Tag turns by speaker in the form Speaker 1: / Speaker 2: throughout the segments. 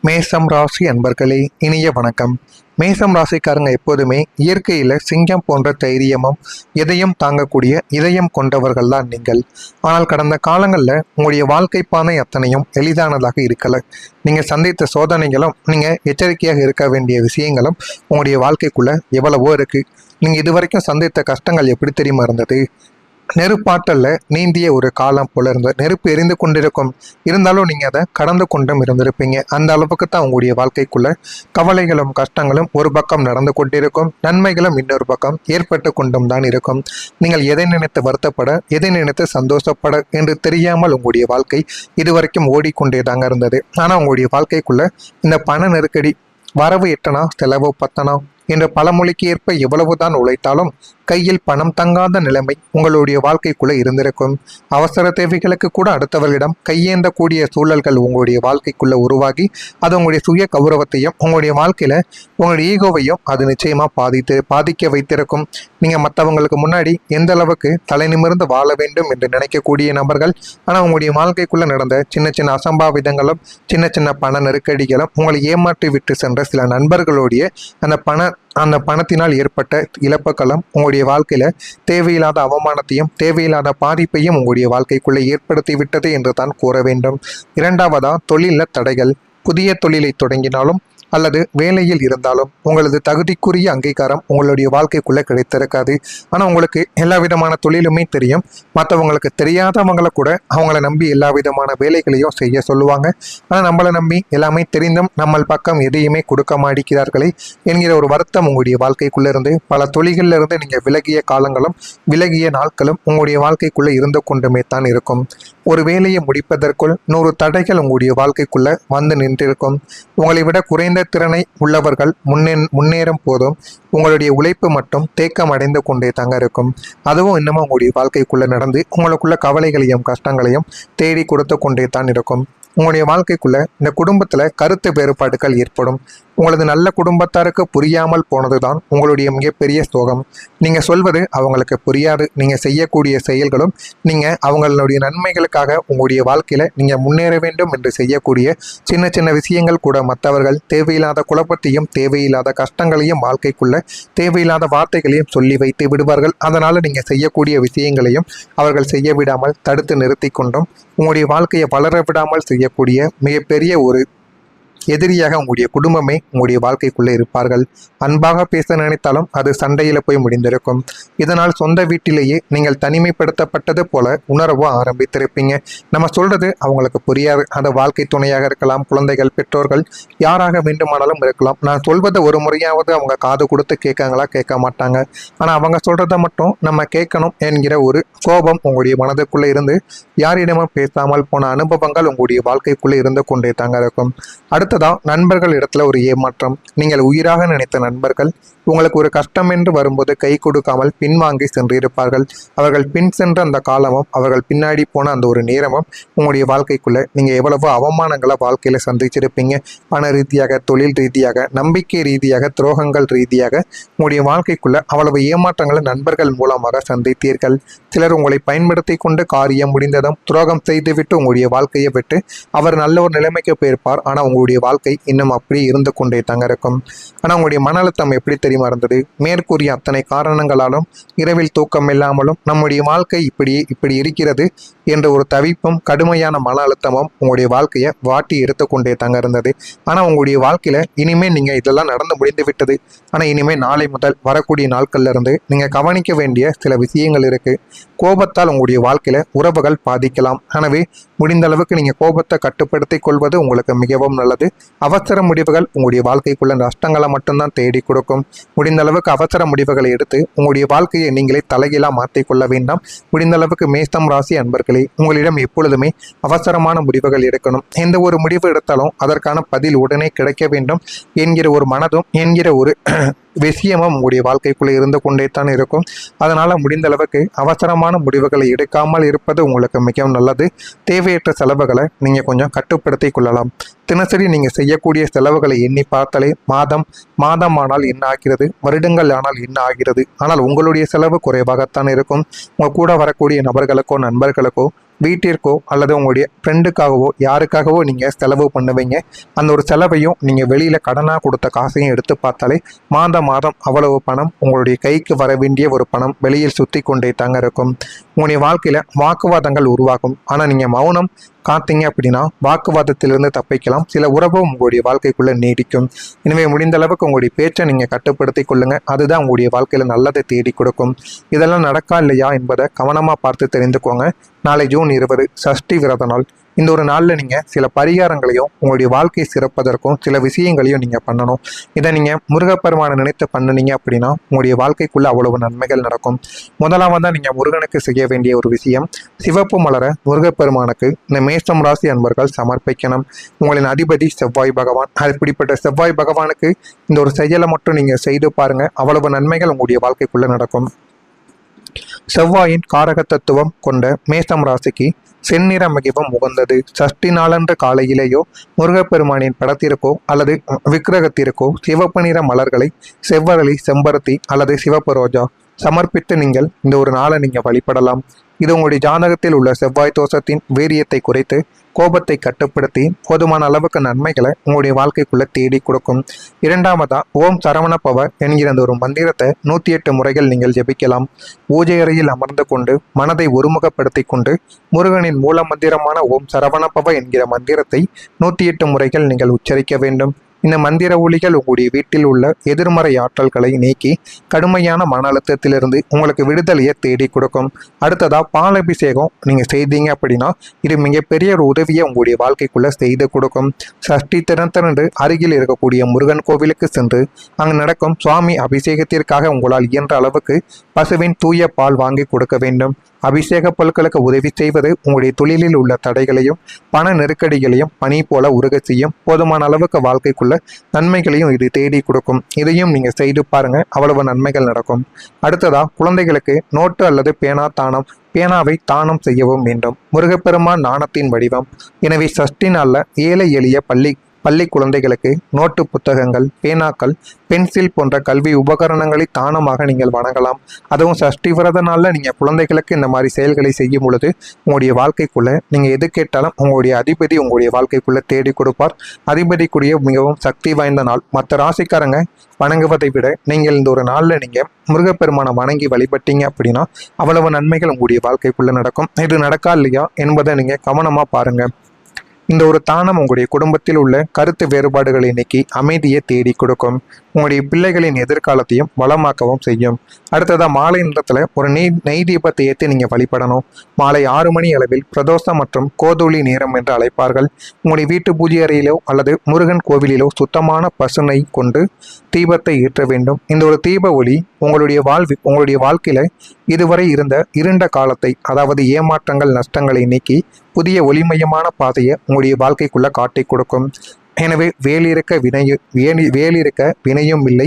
Speaker 1: மேசம் ராசி அன்பர்களே, இனிய வணக்கம். மேசம் ராசிக்காரங்க எப்போதுமே இயற்கையில் சிங்கம் போன்ற தைரியமும் எதையும் தாங்கக்கூடிய இதயம் கொண்டவர்கள் தான் நீங்கள். ஆனால் கடந்த காலங்களில் உங்களுடைய வாழ்க்கை பாதை அத்தனையும் எளிதானதாக இருக்கலை. நீங்கள் சந்தித்த சோதனைகளும் நீங்கள் எச்சரிக்கையாக இருக்க வேண்டிய விஷயங்களும் உங்களுடைய வாழ்க்கைக்குள்ளே எவ்வளவோ இருக்குது. நீங்கள் இதுவரைக்கும் சந்தித்த கஷ்டங்கள் எப்படி தெரியுமா இருந்தது? நெருப்பாற்றல்ல நீந்திய ஒரு காலம் போல இருந்தது. நெருப்பு எரிந்து கொண்டிருக்கும், இருந்தாலும் நீங்க அதை கடந்து கொண்டும் இருந்திருப்பீங்க. அந்த அளவுக்கு தான் உங்களுடைய வாழ்க்கைக்குள்ள கவலைகளும் கஷ்டங்களும் ஒரு பக்கம் நடந்து கொண்டிருக்கும், நன்மைகளும் இன்னொரு பக்கம் ஏற்பட்டு கொண்டும் தான் இருக்கும். நீங்கள் எதை நினைத்து வருத்தப்பட, எதை நினைத்து சந்தோஷப்பட என்று தெரியாமல் உங்களுடைய வாழ்க்கை இதுவரைக்கும் ஓடிக்கொண்டே தாங்க இருந்தது. ஆனா உங்களுடைய வாழ்க்கைக்குள்ள இந்த பண நெருக்கடி, வரவு எட்டனா செலவு பத்தனா என்ற பழமொழிக்கு ஏற்ப எவ்வளவுதான் உழைத்தாலும் கையில் பணம் தங்காத நிலைமை உங்களுடைய வாழ்க்கைக்குள்ள இருந்திருக்கும். அவசர தேவைகளுக்கு கூட அடுத்தவர்களிடம் கையேந்தக்கூடிய சூழல்கள் உங்களுடைய வாழ்க்கைக்குள்ள உருவாகி அது உங்களுடைய சுய கௌரவத்தையும் உங்களுடைய வாழ்க்கையில உங்களுடைய ஈகோவையும் அது நிச்சயமா பாதிக்க வைத்திருக்கும். நீங்க மற்றவங்களுக்கு முன்னாடி எந்த அளவுக்கு தலை நிமிர்ந்து வாழ வேண்டும் என்று நினைக்கக்கூடிய நபர்கள், ஆனா உங்களுடைய வாழ்க்கைக்குள்ள நடந்த சின்ன சின்ன அசம்பாவிதங்களும் சின்ன சின்ன பண நெருக்கடிகளும் உங்களை ஏமாற்றி விட்டு சென்ற சில நண்பர்களுடைய அந்த பணத்தினால் ஏற்பட்ட இழப்புகளும் உங்களுடைய வாழ்க்கையில தேவையில்லாத அவமானத்தையும் தேவையில்லாத பாதிப்பையும் உங்களுடைய வாழ்க்கைக்குள்ளே ஏற்படுத்தி விட்டது என்று தான் கூற வேண்டும். இரண்டாவதா, தொழில தடைகள். புதிய தொழிலை தொடங்கினாலும் அல்லது வேலையில் இருந்தாலும் உங்களது தகுதிக்குரிய அங்கீகாரம் உங்களுடைய வாழ்க்கைக்குள்ளே கிடைத்திருக்காது. ஆனால் உங்களுக்கு எல்லா விதமான தொழிலுமே தெரியும். மற்றவங்களுக்கு தெரியாதவங்களை கூட அவங்கள நம்பி எல்லா விதமான வேலைகளையும் செய்ய சொல்லுவாங்க. ஆனால் நம்மளை நம்பி எல்லாமே தெரிந்தும் நம்ம பக்கம் எதையுமே கொடுக்க மாட்டேங்கிறார்களே என்கிற ஒரு வருத்தம் உங்களுடைய வாழ்க்கைக்குள்ளே இருந்து பல தொழில்களில் இருந்து நீங்கள் விலகிய காலங்களும் விலகிய நாட்களும் உங்களுடைய வாழ்க்கைக்குள்ளே இருந்து கொண்டுமே தான் இருக்கும். ஒரு வேலையை முடிப்பதற்குள் 100 தடைகள் உங்களுடைய வாழ்க்கைக்குள்ள வந்து நின்றிருக்கும். உங்களை விட குறைந்த திறனை உள்ளவர்கள் முன்னேறும் போதும் உங்களுடைய உழைப்பு மட்டும் தேக்கம் அடைந்து கொண்டே தாங்க இருக்கும். அதுவும் இன்னமும் உங்களுடைய வாழ்க்கைக்குள்ள நடந்து உங்களுக்குள்ள கவலைகளையும் கஷ்டங்களையும் தேடி கொடுத்து கொண்டே தான் இருக்கும். உங்களுடைய வாழ்க்கைக்குள்ள இந்த குடும்பத்துல கருத்து வேறுபாடுகள் ஏற்படும். உங்களது நல்ல குடும்பத்தாருக்கு புரியாமல் போனதுதான் உங்களுடைய மிகப்பெரிய சோகம். நீங்க சொல்வது அவங்களுக்கு புரியாது. நீங்க செய்யக்கூடிய செயல்களும் நீங்க அவங்களுடைய நன்மைகளுக்காக உங்களுடைய வாழ்க்கையில நீங்க முன்னேற வேண்டும் என்று செய்யக்கூடிய சின்ன சின்ன விஷயங்கள் கூட மற்றவர்கள் தேவையில்லாத குழப்பத்தையும் தேவையில்லாத கஷ்டங்களையும் வாழ்க்கைக்குள்ள தேவையில்லாத வார்த்தைகளையும் சொல்லி வைத்து விடுவார்கள். அதனால நீங்க செய்யக்கூடிய விஷயங்களையும் அவர்கள் செய்ய விடாமல் தடுத்து நிறுத்தி கொண்டும் உங்களுடைய வாழ்க்கையை வளர விடாமல் செய்யக்கூடிய மிகப்பெரிய ஒரு எதிரியாக உங்களுடைய குடும்பமே உங்களுடைய வாழ்க்கைக்குள்ளே இருப்பார்கள். அன்பாக பேச நினைத்தாலும் அது சண்டையில போய் முடிந்திருக்கும். இதனால் சொந்த வீட்டிலேயே நீங்கள் தனிமைப்படுத்தப்பட்டது போல உணரவோ ஆரம்பித்திருப்பீங்க. நம்ம சொல்றது அவங்களுக்கு புரியாது. அந்த வாழ்க்கை துணையாக இருக்கலாம், குழந்தைகள், பெற்றோர்கள், யாராக வேண்டுமானாலும் இருக்கலாம். நான் சொல்வதை ஒரு முறையாவது அவங்க காது கொடுத்து கேட்காங்களா? கேட்க மாட்டாங்க. ஆனா அவங்க சொல்றதை மட்டும் நம்ம கேட்கணும் என்கிற ஒரு கோபம் உங்களுடைய மனதுக்குள்ளே இருந்து யாரிடமும் பேசாமல் போன அனுபவங்கள் உங்களுடைய வாழ்க்கைக்குள்ளே இருந்து கொண்டே தாங்க இருக்கும். அடுத்ததா, நண்பர்கள் இடத்துல ஒரு ஏமாற்றம். நீங்கள் உயிராக நினைத்த நண்பர்கள் உங்களுக்கு ஒரு கஷ்டம் என்று வரும்போது கை கொடுக்காமல் பின்வாங்கி சென்றிருப்பார்கள். அவர்கள் பின் சென்ற அந்த காலமும் அவர்கள் பின்னாடி போன அந்த ஒரு நேரமும் உங்களுடைய வாழ்க்கைக்குள்ள நீங்க எவ்வளவோ அவமானங்களை வாழ்க்கையில சந்திச்சிருப்பீங்க. பண ரீதியாக, தொழில் ரீதியாக, நம்பிக்கை ரீதியாக, துரோகங்கள் ரீதியாக உங்களுடைய வாழ்க்கைக்குள்ள அவ்வளவு ஏமாற்றங்களை நண்பர்கள் மூலமாக சந்தித்தீர்கள். சிலர் உங்களை பயன்படுத்தி கொண்டு காரியம் முடிந்ததும் துரோகம் செய்துவிட்டு உங்களுடைய வாழ்க்கையை விட்டு அவர் நல்ல ஒரு நிலைமைக்கு போயிருப்பார். ஆனா உங்களுடைய வாழ்க்கை இன்னும் அப்படி இருந்து கொண்டே தாங்க இருக்கும். ஆனா உங்களுடைய மன அழுத்தம் எப்படி தெரியுமா இருந்தது? மேற்கூறிய அத்தனை காரணங்களாலும் இரவில் தூக்கம் இல்லாமலும் நம்முடைய வாழ்க்கை இப்படி இருக்கிறது என்ற ஒரு தவிப்பும் கடுமையான மன அழுத்தமும் உங்களுடைய வாழ்க்கையை வாட்டி எடுத்துக்கொண்டே தாங்க இருந்தது. ஆனா உங்களுடைய வாழ்க்கையில இனிமே நீங்க இதெல்லாம் நடந்து முடிந்து விட்டது. ஆனா இனிமே நாளை முதல் வரக்கூடிய நாட்கள்ல இருந்து நீங்க கவனிக்க வேண்டிய சில விஷயங்கள் இருக்கு. கோபத்தால் உங்களுடைய வாழ்க்கையில உறவுகள் பாதிக்கலாம். எனவே முடிந்த அளவுக்கு நீங்க கோபத்தை கட்டுப்படுத்தி கொள்வது உங்களுக்கு மிகவும் நல்லது. அவசர முடிவுகள் உங்களுடைய வாழ்க்கைக்குள்ள நஷ்டங்களை மட்டும்தான் தேடி கொடுக்கும். முடிந்த அளவுக்கு அவசர முடிவுகளை எடுத்து உங்களுடைய வாழ்க்கையை நீங்களே தலைகீழா மாற்றிக்கொள்ள வேண்டாம். முடிந்த அளவுக்கு மேசம் ராசி அன்பர்களே, உங்களிடம் எப்பொழுதுமே அவசரமான முடிவுகள் எடுக்கணும். எந்த ஒரு முடிவு எடுத்தாலும் அதற்கான பதில் உடனே கிடைக்க வேண்டும் என்கிற ஒரு மனதும் என்கிற ஒரு விஷயமும் உங்களுடைய வாழ்க்கைக்குள்ளே இருந்து கொண்டே தான் இருக்கும். அதனால முடிந்த அளவுக்கு அவசரமான முடிவுகளை எடுக்காமல் இருப்பது உங்களுக்கு மிகவும் நல்லது. தேவையற்ற செலவுகளை நீங்க கொஞ்சம் கட்டுப்படுத்தி கொள்ளலாம். தினசரி நீங்க செய்யக்கூடிய செலவுகளை எண்ணி பார்த்தாலே மாதம் ஆனால் என்ன ஆகிறது, வருடங்கள் ஆனால் என்ன ஆகிறது. ஆனால் உங்களுடைய செலவு குறைவாகத்தான் இருக்கும். உங்க கூட வரக்கூடிய நபர்களுக்கோ நண்பர்களுக்கோ வீட்டிற்கோ அல்லது உங்களுடைய ஃப்ரெண்டுக்காகவோ யாருக்காகவோ நீங்கள் செலவு பண்ணுவீங்க. அந்த ஒரு செலவையும் நீங்கள் வெளியில் கடனாக கொடுத்த காசையும் எடுத்து பார்த்தாலே மாதம் மாதம் அவ்வளவு பணம் உங்களுடைய கைக்கு வர வேண்டிய ஒரு பணம் வெளியில் சுற்றி கொண்டே தாங்க இருக்கும். உங்களுடைய வாழ்க்கையில் வாக்குவாதங்கள் உருவாகும். ஆனால் நீங்கள் மௌனம் காத்தீங்க அப்படின்னா வாக்குவாதத்திலிருந்து தப்பிக்கலாம். சில உறவும் உங்களுடைய வாழ்க்கைக்குள்ளே நீடிக்கும். எனவே முடிந்த அளவுக்கு உங்களுடைய பேச்சை நீங்கள் கட்டுப்படுத்தி கொள்ளுங்க. அதுதான் உங்களுடைய வாழ்க்கையில் நல்லதை தேடி கொடுக்கும். இதெல்லாம் நடக்கா இல்லையா என்பதை கவனமாக பார்த்து தெரிந்துக்கோங்க. நாளை ஜூன் 20 சஷ்டி விரத நாள். இந்த ஒரு நாளில் நீங்கள் சில பரிகாரங்களையும் உங்களுடைய வாழ்க்கை சிறப்பதற்கும் சில விஷயங்களையும் நீங்கள் பண்ணணும். இதை நீங்கள் முருகப்பெருமானை நினைத்து பண்ணினீங்க அப்படின்னா உங்களுடைய வாழ்க்கைக்குள்ளே அவ்வளவு நன்மைகள் நடக்கும். முதலாவதாக நீங்கள் முருகனுக்கு செய்ய வேண்டிய ஒரு விஷயம், சிவப்பு மலரை முருகப்பெருமானுக்கு இந்த மேஷம் ராசி அன்பர்கள் சமர்ப்பிக்கணும். உங்களின் அதிபதி செவ்வாய் பகவான். அப்படிப்பட்ட செவ்வாய் பகவானுக்கு இந்த ஒரு செயலை மட்டும் நீங்கள் செய்து பாருங்கள். அவ்வளவு நன்மைகள் உங்களுடைய வாழ்க்கைக்குள்ளே நடக்கும். செவ்வாயின் காரக தத்துவம் கொண்ட மேஷம் ராசிக்கு செந்நிற மிகவும் உகந்தது. சஷ்டி நாளன்று காலையிலேயோ முருகப்பெருமானின் படத்திற்கோ அல்லது விக்கிரகத்திற்கோ சிவப்பு நிற மலர்களை, செவ்வரளி, செம்பருத்தி அல்லது சிவப்பு ரோஜா சமர்ப்பித்து நீங்கள் இந்த ஒரு நாளை நீங்கள் வழிபடலாம். இது உங்களுடைய ஜாதகத்தில் உள்ள செவ்வாய் தோஷத்தின் வீரியத்தை குறைத்து கோபத்தை கட்டுப்படுத்தி போதுமான அளவுக்கு நன்மைகளை உங்களுடைய வாழ்க்கைக்குள்ள தேடி கொடுக்கும். இரண்டாவதா ஓம் சரவண பவ என்கிற அந்த ஒரு மந்திரத்தை 108 முறைகள் நீங்கள் ஜெபிக்கலாம். பூஜை அறையில் அமர்ந்து கொண்டு மனதை ஒருமுகப்படுத்தி கொண்டு முருகனின் மூல மந்திரமான ஓம் சரவண பவ என்கிற மந்திரத்தை 108 முறைகள் நீங்கள் உச்சரிக்க வேண்டும். இந்த மந்திர ஒலிகள் உங்களுடைய வீட்டில் உள்ள எதிர்மறை ஆற்றல்களை நீக்கி கடுமையான மன அழுத்தத்திலிருந்து உங்களுக்கு விடுதலையை தேடி கொடுக்கும். அடுத்ததா பாலபிஷேகம் நீங்க செய்தீங்க அப்படின்னா இது மிகப்பெரிய ஒரு உதவியை உங்களுடைய வாழ்க்கைக்குள்ள செய்து கொடுக்கும். சஷ்டி தினத்தன்று அருகில் இருக்கக்கூடிய முருகன் கோவிலுக்கு சென்று அங்கு நடக்கும் சுவாமி அபிஷேகத்திற்காக உங்களால் இயன்ற அளவுக்கு பசுவின் தூய பால் வாங்கி கொடுக்க வேண்டும். அபிஷேக பொருட்களுக்கு உதவி செய்வது உங்களுடைய தொழிலில் உள்ள தடைகளையும் பண நெருக்கடிகளையும் பனி போல உருக செய்யும். போதுமான அளவுக்கு வாழ்க்கைக்குள்ள நன்மைகளையும் இது தேடி கொடுக்கும். இதையும் நீங்க செய்து பாருங்க, அவ்வளவு நன்மைகள் நடக்கும். அடுத்ததா குழந்தைகளுக்கு நோட்டு அல்லது பேனா தானம், பேனாவை தானம் செய்யவும் வேண்டும். முருகப்பெருமான் நாணத்தின் வடிவம். எனவே சஷ்டி நாள்ல ஏழை எளிய பள்ளி குழந்தைகளுக்கு நோட்டு புத்தகங்கள், பேனாக்கள், பென்சில் போன்ற கல்வி உபகரணங்களை தானமாக நீங்கள் வழங்கலாம். அதுவும் சஷ்டி விரத நாளில் நீங்கள் குழந்தைகளுக்கு இந்த மாதிரி செயல்களை செய்யும் பொழுது உங்களுடைய வாழ்க்கைக்குள்ளே நீங்கள் எது கேட்டாலும் உங்களுடைய அதிபதி உங்களுடைய வாழ்க்கைக்குள்ளே தேடி கொடுப்பார். அதிபதிக்குரிய மிகவும் சக்தி வாய்ந்த நாள். மற்ற ராசிக்காரங்க வணங்குவதை விட நீங்கள் இந்த ஒரு நாளில் நீங்கள் முருகப்பெருமானை வணங்கி வழிபட்டீங்க அப்படின்னா அவ்வளவு நன்மைகள் உங்களுடைய வாழ்க்கைக்குள்ளே நடக்கும். இது நடக்கா இல்லையா என்பதை நீங்கள் கவனமாக பாருங்கள். இந்த ஒரு தானம் உங்களுடைய குடும்பத்தில் உள்ள கருத்து வேறுபாடுகளை நீக்கி அமைதியை தேடி கொடுக்கும். உங்களுடைய பிள்ளைகளின் எதிர்காலத்தையும் வளமாக்கவும் செய்யும். அடுத்ததா மாலை நேரத்தில் ஒரு நெய் தீபத்தை ஏற்றி நீங்கள் வழிபடணும். மாலை 6 மணி அளவில் பிரதோஷம் மற்றும் கோதூளி நேரம் என்று அழைப்பார்கள். உங்களுடைய வீட்டு பூஜை அறையிலோ அல்லது முருகன் கோவிலிலோ சுத்தமான பசுனை கொண்டு தீபத்தை ஏற்ற வேண்டும். இந்த ஒரு தீப ஒளி உங்களுடைய வாழ்க்கையில இதுவரை இருந்த இருண்ட காலத்தை, அதாவது ஏமாற்றங்கள், நஷ்டங்களை நீக்கி புதிய ஒளிமயமான பாதையை உங்களுடைய வாழ்க்கைக்குள்ள காட்டி கொடுக்கும். எனவே வேலிருக்க வினையும் இல்லை,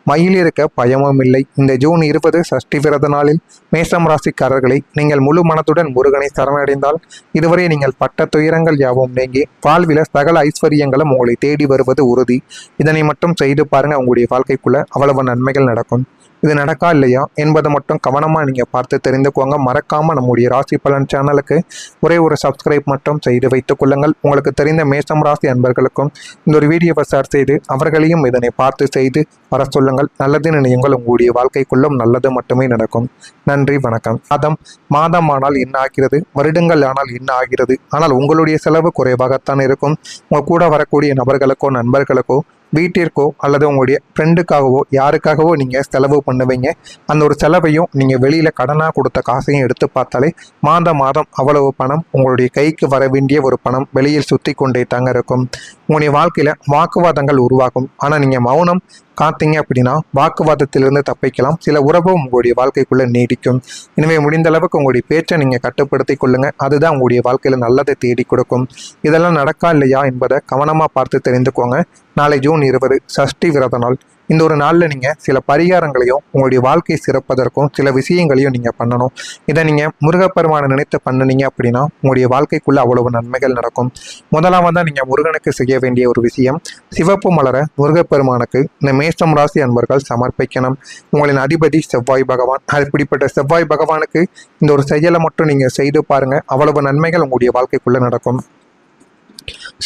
Speaker 1: மயிலிருக்க பயமும் இல்லை. இந்த ஜூன் 20 சஷ்டி விரத நாளில் மேஷம் ராசிக்காரர்களை நீங்கள் முழு மனத்துடன் முருகனை சரணடைந்தால் இதுவரை நீங்கள் பட்ட துயரங்கள் யாவும் நீங்கி வாழ்வில சகல ஐஸ்வர்யங்களும் உங்களை தேடி வருவது உறுதி. இதனை மட்டும் செய்து பாருங்க, உங்களுடைய வாழ்க்கைக்குள்ள அவ்வளவு நன்மைகள் நடக்கும். இது நடக்கா இல்லையா என்பதை மட்டும் கவனமாக நீங்கள் பார்த்து தெரிந்துக்கோங்க. மறக்காமல் நம்முடைய ராசி பலன் சேனலுக்கு ஒரே ஒரு சப்ஸ்கிரைப் மட்டும் செய்து வைத்துக் கொள்ளுங்கள். உங்களுக்கு தெரிந்த மேஷம் ராசி அன்பர்களுக்கும் இந்த ஒரு வீடியோவை ஷேர் செய்து அவர்களையும் இதனை பார்த்து செய்து வர சொல்லுங்கள். நல்லது நினையுங்கள், உங்களுடைய வாழ்க்கைக்குள்ளும் நல்லது மட்டுமே நடக்கும். நன்றி, வணக்கம். மாதமானால் என்ன ஆகிறது, வருடங்கள் ஆனால் என்ன ஆகிறது. ஆனால் உங்களுடைய செலவு குறைவாகத்தான் இருக்கும். உங்கள் கூட வரக்கூடிய நபர்களுக்கோ நண்பர்களுக்கோ வீட்டிற்கோ அல்லது உங்களுடைய ஃப்ரெண்டுக்காகவோ யாருக்காகவோ நீங்கள் செலவு பண்ணுவீங்க. அந்த ஒரு செலவையும் நீங்கள் வெளியில் கடனாக கொடுத்த காசையும் எடுத்து பார்த்தாலே மாதம் அவ்வளவு பணம் உங்களுடைய கைக்கு வர வேண்டிய ஒரு பணம் வெளியில் சுற்றி கொண்டே தாங்க இருக்கும். உங்களுடைய வாழ்க்கையில் வாக்குவாதங்கள் உருவாகும். ஆனால் நீங்கள் மௌனம் காத்தீங்க அப்படின்னா வாக்குவாதத்திலிருந்து தப்பிக்கலாம். சில உறவும் உங்களுடைய வாழ்க்கைக்குள்ளே நீடிக்கும். எனவே முடிந்த அளவுக்கு உங்களுடைய பேச்சை நீங்கள் கட்டுப்படுத்தி கொள்ளுங்க. அதுதான் உங்களுடைய வாழ்க்கையில் நல்லதை தேடி கொடுக்கும். இதெல்லாம் நடக்கா இல்லையா என்பதை கவனமாக பார்த்து தெரிந்துக்கோங்க. நாளை ஜூன் 20 சஷ்டி விரத நாள். இந்த ஒரு நாளில் நீங்கள் சில பரிகாரங்களையும் உங்களுடைய வாழ்க்கை சிறப்பதற்கும் சில விஷயங்களையும் நீங்கள் பண்ணணும். இதை நீங்கள் முருகப்பெருமானை நினைத்து பண்ணினீங்க அப்படின்னா உங்களுடைய வாழ்க்கைக்குள்ளே அவ்வளவு நன்மைகள் நடக்கும். முதலாவதாக நீங்கள் முருகனுக்கு செய்ய வேண்டிய ஒரு விஷயம், சிவப்பு மலரை முருகப்பெருமானுக்கு இந்த மேஷம் ராசி அன்பர்கள் சமர்ப்பிக்கணும். உங்களின் அதிபதி செவ்வாய் பகவான். அப்படிப்பட்ட செவ்வாய் பகவானுக்கு இந்த ஒரு செயலை மட்டும் நீங்கள் செய்து பாருங்கள், அவ்வளவு நன்மைகள் உங்களுடைய வாழ்க்கைக்குள்ளே நடக்கும்.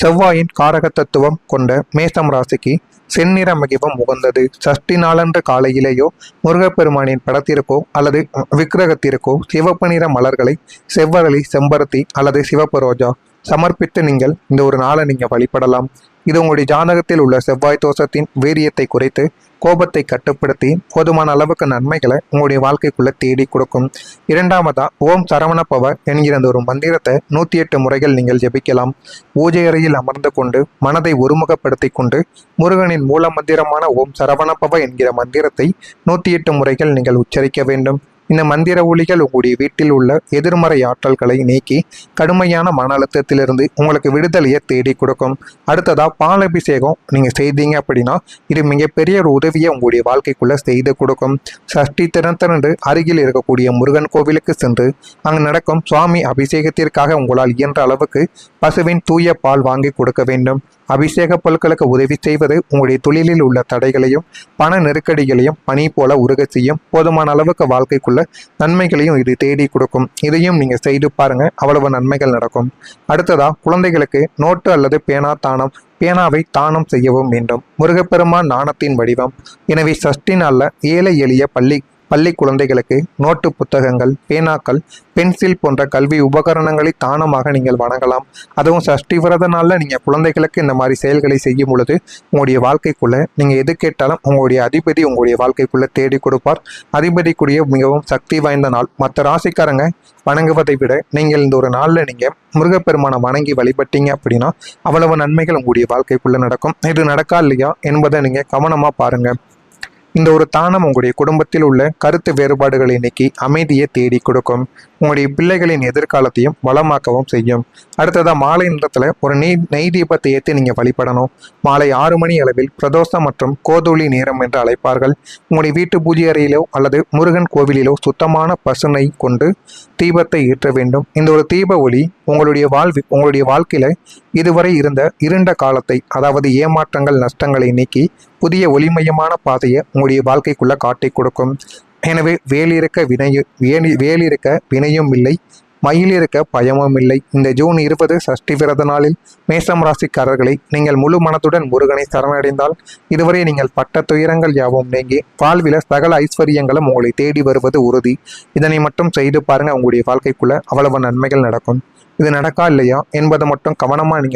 Speaker 1: செவ்வாயின் காரக தத்துவம் கொண்ட மேஷம் ராசிக்கு செந்நிற மிகவும் உகந்தது. சஷ்டி நாளன்று காலையிலேயோ முருகப்பெருமானின் படத்திற்கோ அல்லது விக்கிரகத்திற்கோ சிவப்பு நிற மலர்களை, செவ்வரளி, செம்பருத்தி அல்லது சிவப்பு ரோஜா சமர்ப்பித்து நீங்கள் இந்த ஒரு நாளை நீங்கள் வழிபடலாம். இது உங்களுடைய ஜாதகத்தில் உள்ள செவ்வாய் தோஷத்தின் வீரியத்தை குறைத்து கோபத்தை கட்டுப்படுத்தி போதுமான அளவுக்கு நன்மைகளை உங்களுடைய வாழ்க்கைக்குள்ள தேடி கொடுக்கும். இரண்டாவதா, ஓம் சரவண பவ என்கிற அந்த ஒரு மந்திரத்தை 108 முறைகள் நீங்கள் ஜெபிக்கலாம். பூஜை அறையில் அமர்ந்து கொண்டு மனதை ஒருமுகப்படுத்தி கொண்டு முருகனின் மூல மந்திரமான ஓம் சரவண பவ என்கிற மந்திரத்தை 108 முறைகள் நீங்கள் உச்சரிக்க வேண்டும். இந்த மந்திர ஒலிகள் உங்களுடைய வீட்டில் உள்ள எதிர்மறை ஆற்றல்களை நீக்கி கடுமையான மன அழுத்தத்திலிருந்து உங்களுக்கு விடுதலையை தேடி கொடுக்கும். அடுத்ததா, பால் அபிஷேகம் நீங்க செய்தீங்க அப்படின்னா இது மிகப்பெரிய ஒரு உதவியை உங்களுடைய வாழ்க்கைக்குள்ள செய்து கொடுக்கும். சஷ்டி தினத்தன்று அருகில் இருக்கக்கூடிய முருகன் கோவிலுக்கு சென்று அங்கு நடக்கும் சுவாமி அபிஷேகத்திற்காக உங்களால் இயன்ற அளவுக்கு பசுவின் தூய பால் வாங்கி கொடுக்க வேண்டும். அபிஷேக பொருட்களுக்கு உதவி செய்வது உங்களுடைய தொழிலில் உள்ள தடைகளையும் பண நெருக்கடிகளையும் பனி போல உருக செய்யும். போதுமான அளவுக்கு வாழ்க்கைக்குள்ள நன்மைகளையும் இது தேடி கொடுக்கும். இதையும் நீங்க செய்து பாருங்க, அவ்வளவு நன்மைகள் நடக்கும். அடுத்ததா, குழந்தைகளுக்கு நோட்டு அல்லது பேனாவை தானம் செய்யவும் வேண்டும். முருகப்பெருமான் நாணத்தின் வடிவம். எனவே சஷ்டி நாள்ல ஏழை எளிய பள்ளி குழந்தைகளுக்கு நோட்டு புத்தகங்கள், பேனாக்கள், பென்சில் போன்ற கல்வி உபகரணங்களை தானமாக நீங்கள் வழங்கலாம். அதுவும் சஷ்டி விரத நாளில் நீங்கள் குழந்தைகளுக்கு இந்த மாதிரி செயல்களை செய்யும் பொழுது உங்களுடைய வாழ்க்கைக்குள்ளே நீங்கள் எது கேட்டாலும் உங்களுடைய அதிபதி உங்களுடைய வாழ்க்கைக்குள்ளே தேடி கொடுப்பார். அதிபதிக்குரிய மிகவும் சக்தி வாய்ந்த நாள். மற்ற ராசிக்காரங்க வணங்குவதை விட நீங்கள் இந்த ஒரு நாளில் நீங்கள் முருகப்பெருமானை வணங்கி வழிபட்டீங்க அப்படின்னா அவ்வளவு நன்மைகள் உங்களுடைய வாழ்க்கைக்குள்ளே நடக்கும். இது நடக்கா இல்லையா என்பதை நீங்கள் கவனமாக பாருங்கள். இந்த ஒரு தானம் உங்களுடைய குடும்பத்தில் உள்ள கருத்து வேறுபாடுகளை நீக்கி அமைதியை தேடி கொடுக்கும். உங்களுடைய பிள்ளைகளின் எதிர்காலத்தையும் வளமாக்கவும் செய்யும். அடுத்ததாக, மாலை நேரத்தில் ஒரு நெய் தீபத்தை ஏற்றி நீங்கள் வழிபடணும். மாலை 6 மணி அளவில் பிரதோஷம் மற்றும் கோதொளி நேரம் என்று அழைப்பார்கள். உங்களுடைய வீட்டு பூஜை அறையிலோ அல்லது முருகன் கோவிலிலோ சுத்தமான பசுனை கொண்டு தீபத்தை ஏற்ற வேண்டும். இந்த ஒரு தீப ஒளி உங்களுடைய வாழ்க்கையில இதுவரை இருந்த இருண்ட காலத்தை, அதாவது ஏமாற்றங்கள், நஷ்டங்களை நீக்கி புதிய ஒளிமயமான பாதையை உங்களுடைய வாழ்க்கைக்குள்ள காட்டி கொடுக்கும். எனவே வேலிருக்க வினையும் இல்லை, மயிலிருக்க பயமும் இல்லை. இந்த ஜூன் 20 சஷ்டி விரத நாளில் மேஷம் ராசிக்காரர்களை நீங்கள் முழு மனத்துடன் முருகனை சரணடைந்தால் இதுவரை நீங்கள் பட்ட துயரங்கள் யாவும் நீங்கி வாழ்வில சகல ஐஸ்வர்யங்களும் உங்களை தேடி வருவது உறுதி. இதனை மட்டும் செய்து பாருங்க, உங்களுடைய வாழ்க்கைக்குள்ள அவ்வளவு நன்மைகள் நடக்கும். இது நடக்கா இல்லையா என்பதை மட்டும் கவனமா நீங்க